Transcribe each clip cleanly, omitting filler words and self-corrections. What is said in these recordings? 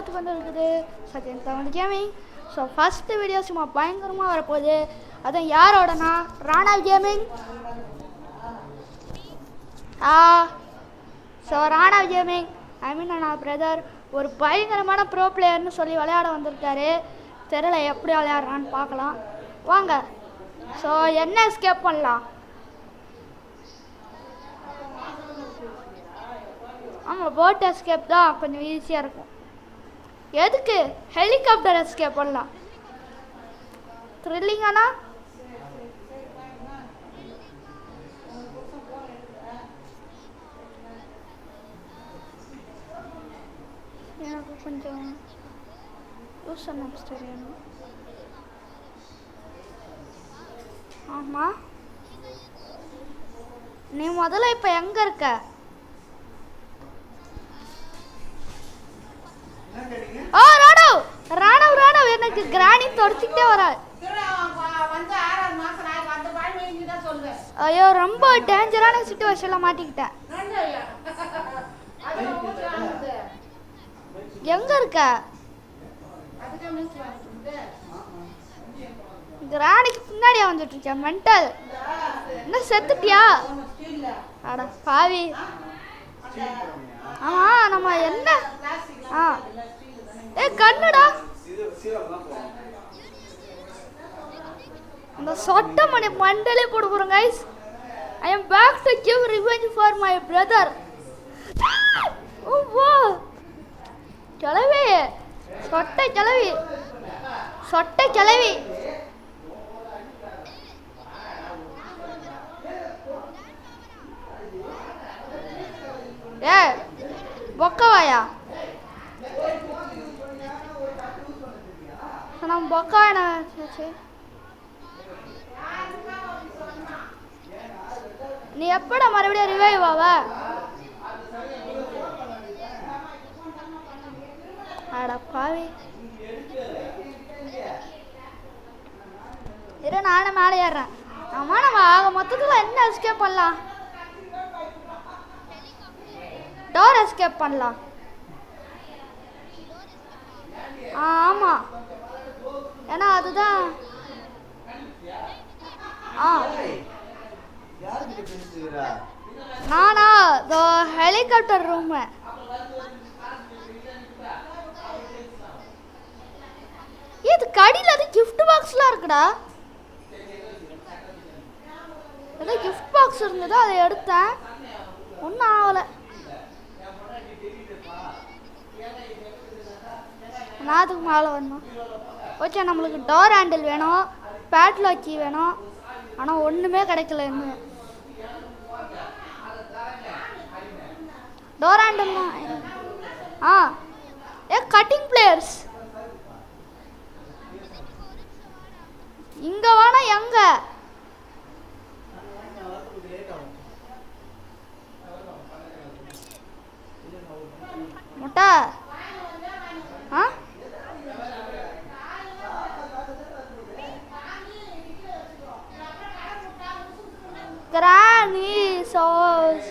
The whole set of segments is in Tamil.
பார்த்து கொண்டு இருக்குது Sathyan Tamil gaming. So first video சும்மா பயங்கரமாக வரப்போகுது. அதுவும் யாரோடனா Rana gaming. So Rana gaming I mean நான் பிரதர் ஒரு பயங்கரமான ப்ரோ பிளேயர்னு சொல்லி விளையாட வந்திருக்காரு. தெரியல எப்படி விளையாடுறான்னு பார்க்கலாம் வாங்க. ஸோ என்ன எஸ்கேப் பண்ணலாம்? ஆமாம், போட் எஸ்கேப் தான் கொஞ்சம் ஈஸியாக இருக்கும். எதுக்கு ஹெலிகாப்டர் எஸ்கேப் பண்ணலாம். த்ரில்லிங்கானா எனக்கு கொஞ்சம் யூஸ் பண்ண தெரியணும். ஆமாம், நீ முதல்ல இப்போ எங்கே இருக்க? ராணவ் ராணவ் ராணவ் எனக்கு கிராணி தொடச்சிக்கிட்டே வர. ஐயோ, ரொம்ப டேஞ்சரான சிச்சுவேஷன்ல மாட்டிக்கிட்டேன். எங்க இருக்க? கிராணிக்கு பின்னாடியா வந்துட்டு இருக்கேன். மென்டல் என்ன செத்துட்டியா? அட பாவி. ஆமா நம்ம என்ன கண்ணுடா அந்த சொட்ட மணி மண்டலே போட போறோம் guys. I am back to give revenge for my brother. ஓ கிளவி, சொட்டை கிளவி, சொட்டை கிளவி. ஏ பொக்கவாயா, நம்ம பொக்கவாயா. நீ எப்படா மறுபடியும் ரிவைவ் ஆவ? அட பாவி. இரு நானும் மேலே ஏறுறேன். ஆமா, நம்ம ஆக மொத்தத்தில் என்ன எஸ்கேப் பண்ணலாம்? டோர் எஸ்கேப் பண்ணலாம். ஆமாம், ஏன்னா அதுதான். நானா ஹெலிகாப்டர் ரூம். இது கடியில் அது கிஃப்ட் பாக்ஸ்லாம் இருக்குடா. ஏதோ கிஃப்ட் பாக்ஸ் இருந்தது, அதை எடுத்தேன். ஒன்றும் ஆகலை. நான் அதுக்கு மேலே வரணும். ஓகே, நம்மளுக்கு டோர் ஹேண்டில் வேணும், பேட்லாக் கீ வேணும். ஆனால் ஒன்றுமே கிடைக்கல இன்னும். டோர் ஹேண்டில் கட்டிங் பிளேயர்ஸ் இங்கே வேணா. எங்க முட்டை? கிராணி சாஸ்.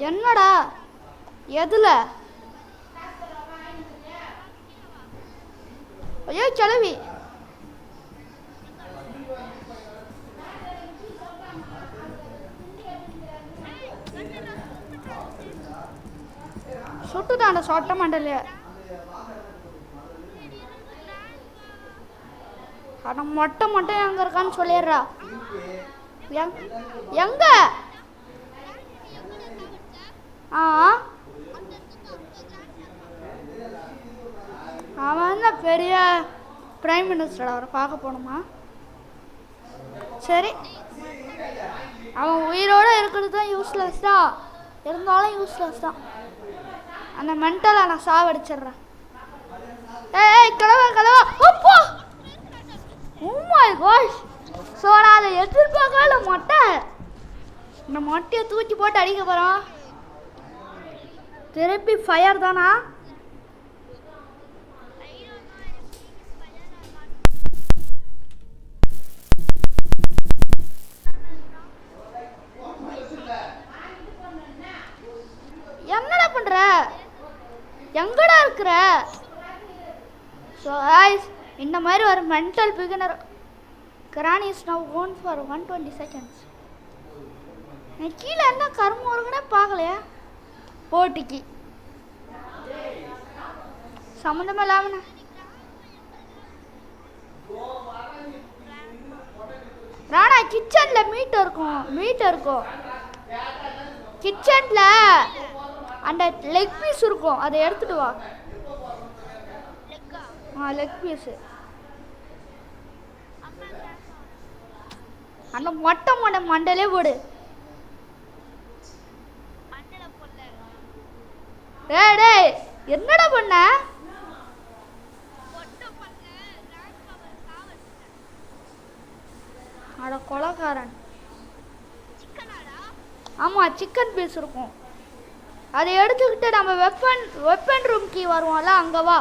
என்னடா எதுல? ஐயோ கிளவி. சுட்டுதாண்ட சொட்ட மண்டல. அட மொட்டை மட்டும் எங்க இருக்கான்னு சொல்லிடுறா. எங்க? அவன் என்ன பெரிய பிரைம் மினிஸ்டர், அவரை பார்க்க போகணுமா? சரி, அவன் உயிரோடு இருக்கிறது தான் யூஸ்லெஸ் தான். இருந்தாலும் யூஸ்லெஸ் தான். அந்த மென்டலை நான் சாவடிச்சிடுறேன். ஏய் கிளவா கிளவா. அப்பா, ஓ மை காஷ். ஸோ நான் அதை எதிர்பார்க்கல. மொட்டை, இந்த மொட்டையை தூக்கி போட்டு அடிக்க போகிறோம். திருப்பி ஃபயர் தானா? இருக்கிற. ஸோ guys, இந்த மாதிரி ஒரு mental beginner granny is now own for 120 seconds. நான் கீழே என்ன கரும்பு இருக்குன்னே பார்க்கலையா போட்டிக்கு சம்மந்தமாக இல்லாமண்ணா. ராணா கிச்சனில் மீட் இருக்கும் கிச்சனில் அந்த லெக் பீஸ் இருக்கும், அதை எடுத்துட்டு வா. லெக் பீஸு அந்த மொட்டை மண்டலே போடு. டேய் என்னடா பண்ண? அட கொலைக்காரன். ஆமாம் சிக்கன் பீஸ் இருக்கும், அதை எடுத்துக்கிட்டு நம்ம வெப்பன் ரூம் கீ வருவோம்ல, அங்கே வா.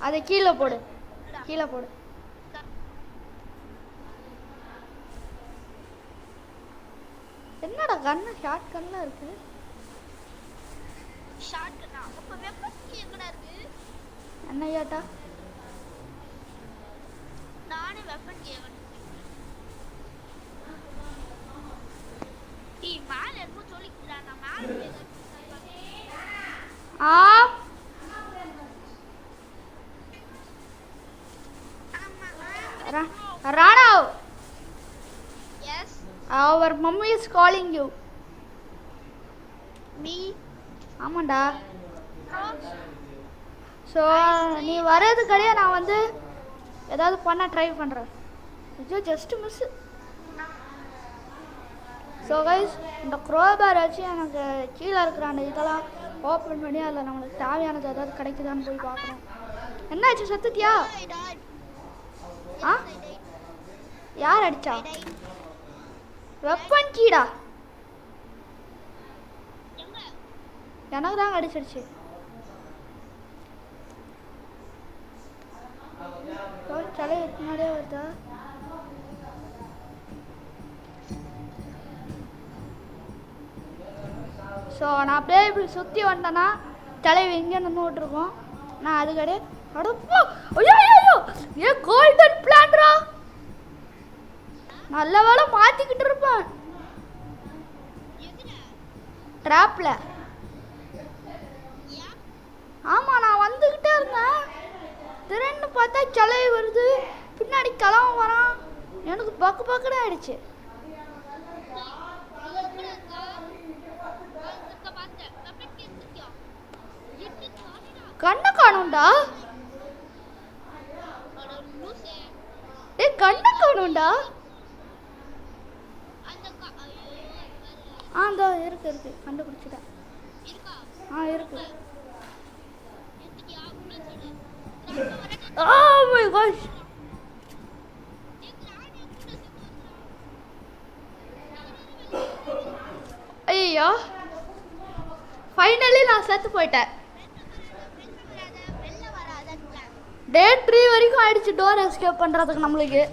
அதை கீழே போடு. என்னடா கண்ணு ஷார்ட் கன்ல இருக்கு? என்ன ஏட்டா நானே வெப்பன் கேவன் மேல இருக்கும் சொல்லிக்கிறா. நான் மேல Rana, yes, our mummy is calling you. me ஆமாண்டா. ஸோ நீ வர்றதுக்கடையே நான் வந்து ஏதாவது பண்ண ட்ரை பண்ணுறேன். ஐயோ ஜஸ்ட் மிஸ்ஸு. ஸோ கைஸ், இந்த க்ரோபார் வச்சு எனக்கு கீழே இருக்கிற அந்த இதெல்லாம் ஓப்பன் பண்ணி அதில் நம்மளுக்கு தேவையானது ஏதாவது கிடைக்குதான்னு போய் பார்க்குறோம். என்னாச்சு, சத்துட்டியா? யார் அடிச்சா? வெப்பன் கீடா எனக்கு தாங்க அடிச்சிருச்சு. தலை முன்னாடியே வருதா? ஸோ நான் அப்படியே இப்படி சுற்றி வந்தேன்னா தலைவி இங்கே நின்றுட்டுருக்கோம். நான் அது கிடையாது. அடப்போ, ஐயோ ஐயோ, ஏன் கோல்டன் பிளான்ரா? நல்ல வேலை மாற்றிக்கிட்டு இருப்பேன் ட்ராப்பில். ஆமாம், நான் வந்துக்கிட்டே இருந்தேன். திடீர்னு பார்த்தா கிளவி வருது, பின்னாடி கிளம்ப வரான். எனக்கு பக்குன்னு ஆயிடுச்சு. கண்ணை காணும்டா. கண்ணை காணும்டா. அந்த இருக்கு கண்டுபிடிச்சிட்டேன். இருக்கு. Oh my gosh. ஐயோ, ஃபைனலி நான் செத்து போயிட்டேன். டே 3 வரைக்கும் ஆயிடுச்சு டோர் எஸ்கேப் பண்ணுறதுக்கு. நம்மளுக்கு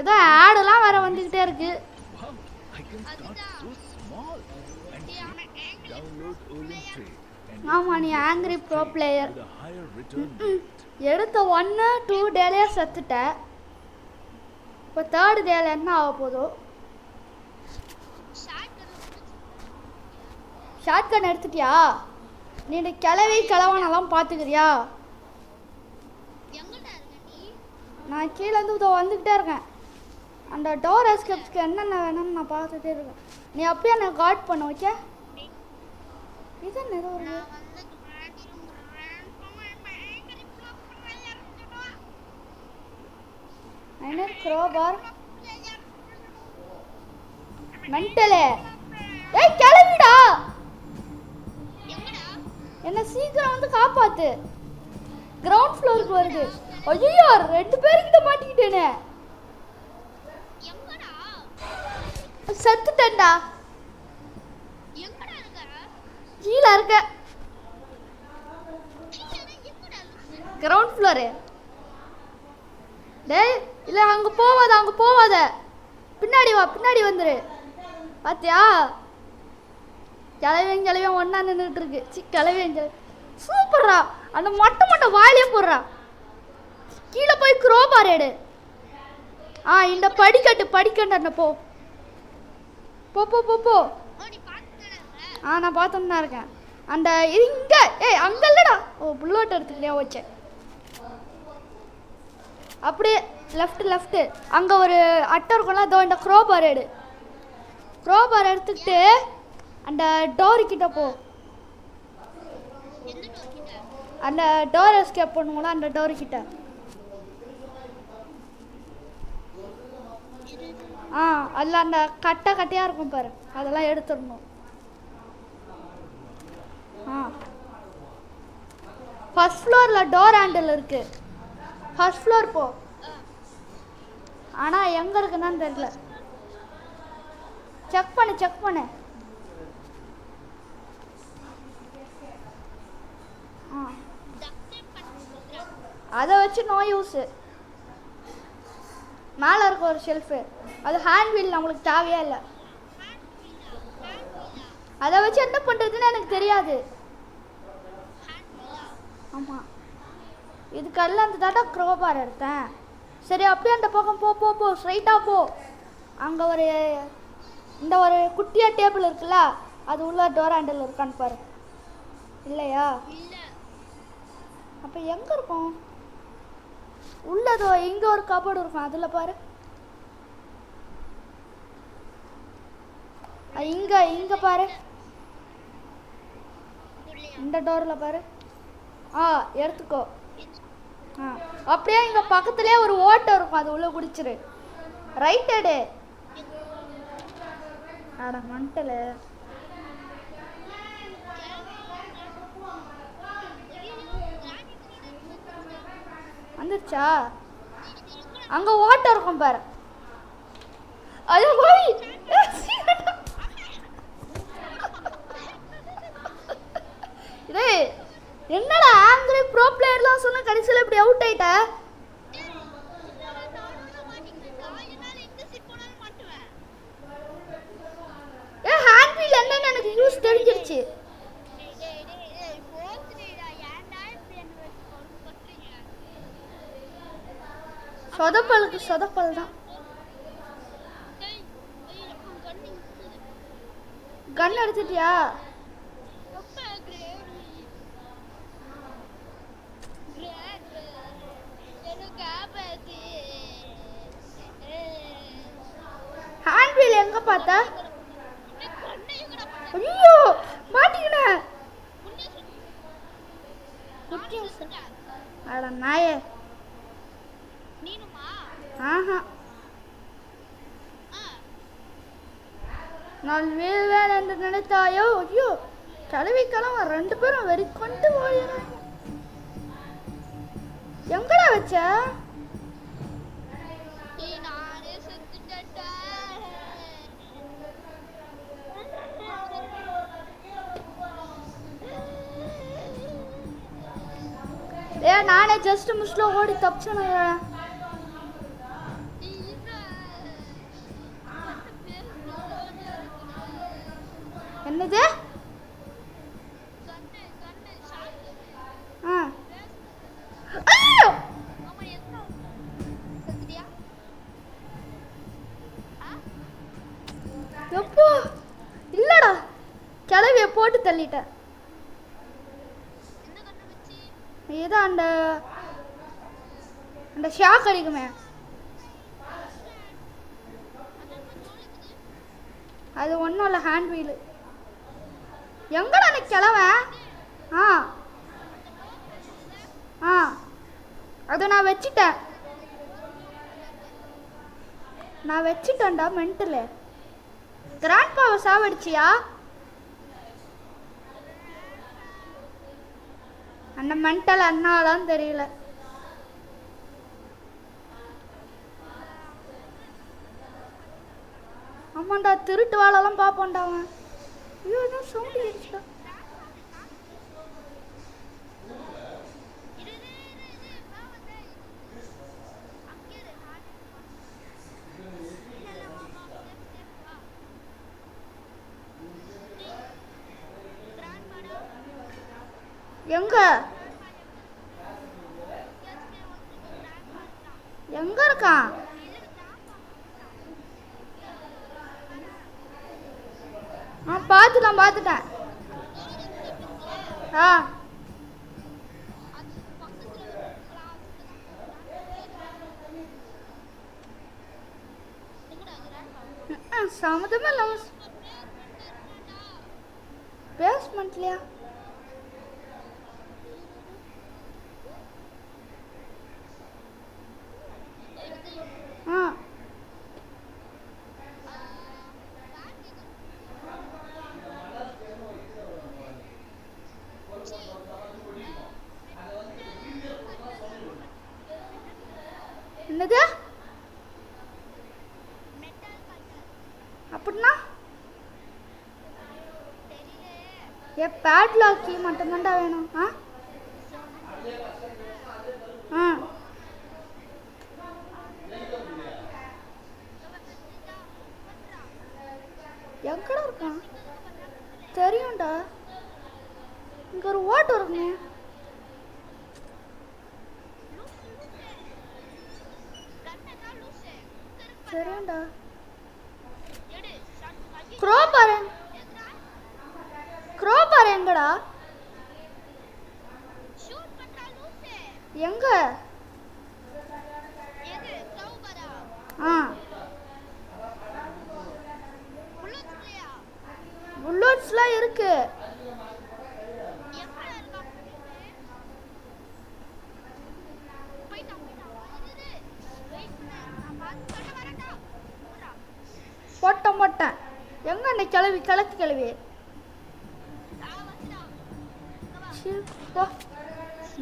ஏதோ ஆடெல்லாம் வேற வந்துக்கிட்டே இருக்கு. ஆமா, நீ ஆங்கிரி ப்ரோ பிளேயர். எடுத்த 1 2 டேலே செத்துட்ட. இப்போ 3rd டேல என்ன ஆக போதோ? ஷார்ட் கன் எடுத்துட்டியா? நீ கிளவானெல்லாம் பார்த்துக்கிறியா? நான் கீழே வந்து வந்துக்கிட்டே இருக்கேன். அந்த டோர் எஸ்கேப்ஸ்க்கு என்னென்ன வேணும்னு நான் பார்த்துட்டே இருக்கேன். நீ அப்படியே என்ன கார்ட் பண்ண, ஓகே? இது என்ன ஏதோ ஒரு என்ன க்ரோபார் மென்டலே. ஏய் கிளம்பிடா, என்ன சீக்கிரம் வந்து காப்பாத்து. கிரவுண்ட் ஃப்ளோருக்கு வருது. ஐயோ 2 பேர்கிட்ட மாட்டிக்கிட்டேனே. செத்துட்டேன்டா. கீழே இருக்க கிரவுண்ட் ஃப்ளோரு. டேய் இல்லை அங்கே போவாத பின்னாடி வா பின்னாடி வந்துரு பாத்தியா கிளவியும் ஒன்றா நின்றுட்டு இருக்கு கிளவியும் சூப்பர்ரா அந்த மொட்டை வாயிலே போடுறா கீழே போய் குரோபார் எடு இந்த படிக்கட்டு அந்த போ போ போ போ போ நான் பார்த்துன்னு தான் இருக்கேன் அந்த இது இங்கே அங்கே இல்லைடா புல்லோட் எடுத்துக்கிட்டே வச்சேன் அப்படியே லெஃப்ட்டு அங்கே ஒரு அட்டை இருக்கும்ல அதோ இந்த குரோபார் எடுத்துக்கிட்டு அந்த டோருக்கிட்ட போ அந்த டோர் எஸ்கேப் பண்ணுங்களா அந்த டோருக்கிட்ட அதில் அந்த கட்டையாக இருக்கும் பாரு அதெல்லாம் எடுத்துடணும் ஃபர்ஸ்ட் ஃப்ளோரில் டோர் ஹேண்டில் இருக்கு ஃபர்ஸ்ட் ஃப்ளோர் போ ஆனால் எங்கே இருக்குன்னு தெரியல செக் பண்ணு அதை வச்சு நோ யூஸு மேலே இருக்க ஒரு ஷெல்ஃபு அது ஹேண்ட் வீல் நம்மளுக்கு தேவையே இல்லை அதை வச்சு என்ன பண்ணுறதுன்னு எனக்கு தெரியாது ஆமாம் இதுக்கெல்லாம் அந்த தாட்டா க்ரோபார் எடுத்தேன் சரி அப்படியே அந்த பக்கம் போ ஸ்ட்ரைட்டாக போ அங்கே ஒரு குட்டியாக டேபிள் இருக்குல்ல அது உள்ள டோர் ஹேண்டில் இருக்கான்னு பாரு இல்லையா அப்போ எங்கே இருக்கும் உள்ளதோ இங்கே ஒரு கபோர்டு இருக்கும் அதில் பாரு இங்கே பாரு இந்த டோரில் பாரு எடுத்துக்கோ அப்படியே இங்கே பக்கத்துலேயே ஒரு ஓட்டை இருக்கும் அது உள்ளே குடிச்சிரு ரைட் எடு அட மண்டல வந்துருச்சா அங்கே ஓட்டை இருக்கும் பாரு அது போய் என்னடா ஆங்கிரி ப்ரோ பிளேயர்லாம் சொன்ன கடைசியில் இப்படி அவுட் ஆயிட்ட ஹேண்ட் வீல் என்னன்னு எனக்கு யூஸ் தெரிஞ்சிருச்சு சொதப்பல் தான் கன் எடுத்துட்டியா ஹேண்ட் வீல் எங்க பார்த்தா ஐயோ மாட்டிக்கினேன் அட நாயே நான் வேறு என்று நினைத்தாயோ ஐயோ கிளவிக்கிழமை 2 பேரும் வெறி கொண்டு போயிடும் எங்கடா வச்ச நானே ஜஸ்ட் மிஸ்ல ஓடி தப்பிச்சேன் என்னது எப்போ இல்லடா கிளவிய போட்டு தள்ளிட்டேன் ஏதோ அந்த ஷாக் அடிக்குமே அது ஒன்றும் இல்லை ஹேண்ட் வீலு எங்கடா எனக்கு கிளவன் அதை நான் வச்சிட்டேன்டா மென்டலு கிராண்ட் பாவை சாவடிச்சியா அந்த மென்டல் அண்ணாலாம் தெரியல ஆமாண்டா திருட்டு வாழலாம் பார்ப்போம்டா அவன் ஐயோ என்ன சவுண்ட் கேட்டுச்சா எங்க எங்க இருக்கான்? பார்த்துட்டேன். ஆ சம்மதமே இல்லாம பேஸ்மெண்ட்லையா? ஆ என்னது அப்படின்னா? பேட்லாக் கீ மட்டும்தான்டா வேணும். ஆ ஆ எங்கடா இருக்கான்? தெரியும்டா, இங்க ஒரு ஓட்டு இருக்குங்க. தெரியும்டா. க்ரோபார் எங்கடா? எங்க? ஆ புல்லட்ஸ்லாம் இருக்கு. போட்டேன். எங்க அந்த கிளத்து கிளவி?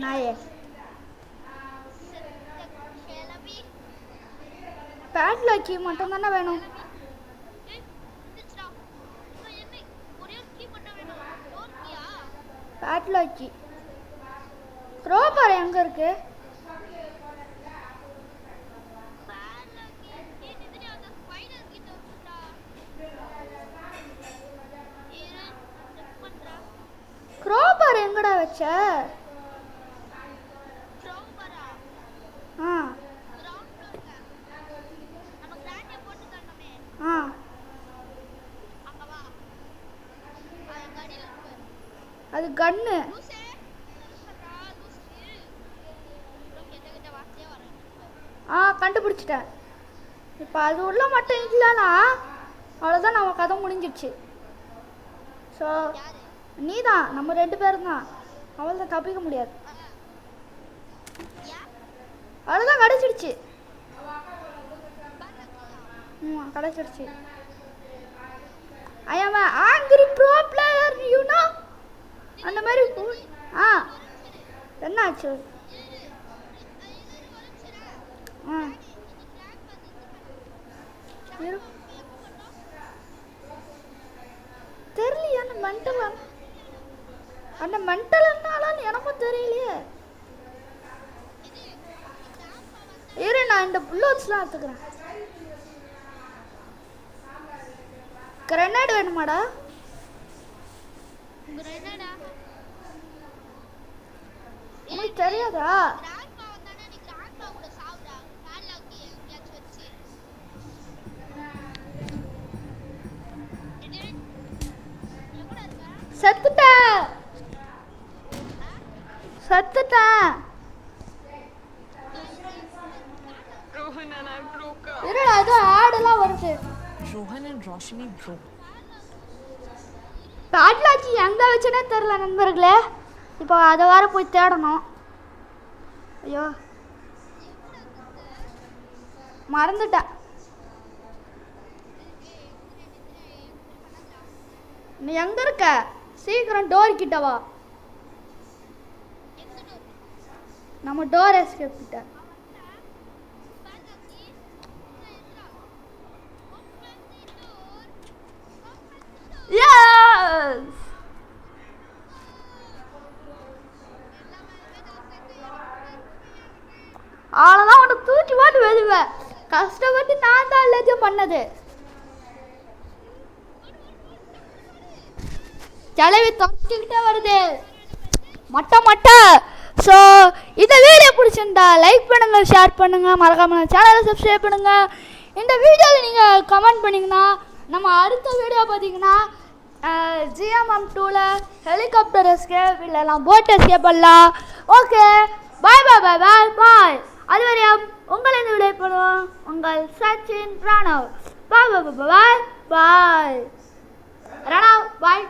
நாயே பேட்லாக் கீ மட்டும் தானே வேணும். Padlock key. க்ரோபார் எங்க இருக்கு? க்ரோபார் எங்கடா வச்ச? ஆ ஆ அது கன்னு. கண்டுபிடிச்சிட்டேன். இப்போ அது உள்ள மட்டும் இல்லைனா அவ்வளோதான், நம்ம கதை முடிஞ்சிடுச்சு. ஸோ நீ தான், நம்ம 2 பேரும் தான். அவ்வளோதான், தப்பிக்க முடியாது. அவ்வளோதான், கிடச்சிடுச்சு. கிடச்சிடுச்சு. ஐ ஆம் angry bro player, you know. அந்த மாதிரி என்னாச்சு? தெரியலையே. அந்த மென்டல்னாலும் எனக்கும் தெரியலையே. இரு, நான் இந்த புல்லட்ஸ்லாம் எடுத்துக்கிறேன். கிரனேட் வேணுமாடா? உங்களுக்கு தெரியாதா? செத்துட்டேன். என்னடா அது ஆடெல்லாம் வருது? Rohan and Roshni broke. Padlock எங்க வச்சுனே தெரியல நண்பர்களே. இப்போ அதை வேற போய் தேடணும். ஐயோ, மறந்துட்டேன். நீ எங்க இருக்க? சீக்கிரம் டோர் கிட்ட வா. நம்ம டோர் எஸ்கேப் கிட்ட. அவ்வளோதான், உன்னை தூக்கி போட்டு வெளிவேன். கஷ்டப்பட்டு நான் தான் எல்லாத்தையும் பண்ணது. கிளவி தொலைச்சிக்கிட்டே வருது. மொட்டை. ஸோ இந்த வீடியோ பிடிச்சிருந்தா லைக் பண்ணுங்கள், ஷேர் பண்ணுங்கள், மறக்காமல் சேனலை சப்ஸ்கிரைப் பண்ணுங்கள். இந்த வீடியோவில் நீங்கள் கமெண்ட் பண்ணிங்கன்னா நம்ம அடுத்த வீடியோ பார்த்தீங்கன்னா GMM2ல ஹெலிகாப்டர் எஸ்கேப் இல்லைனா போட் எஸ்கேப் பண்ணலாம். ஓகே, பாய் பாய் பாய் பாய் பாய். அதுவரையும் உங்களை இந்த விடை பண்ணுவோம். உங்கள் சச்சின் பிரணவ். பாய் பாய் பாய் பாய் பாய். பிரணவ் பாய்.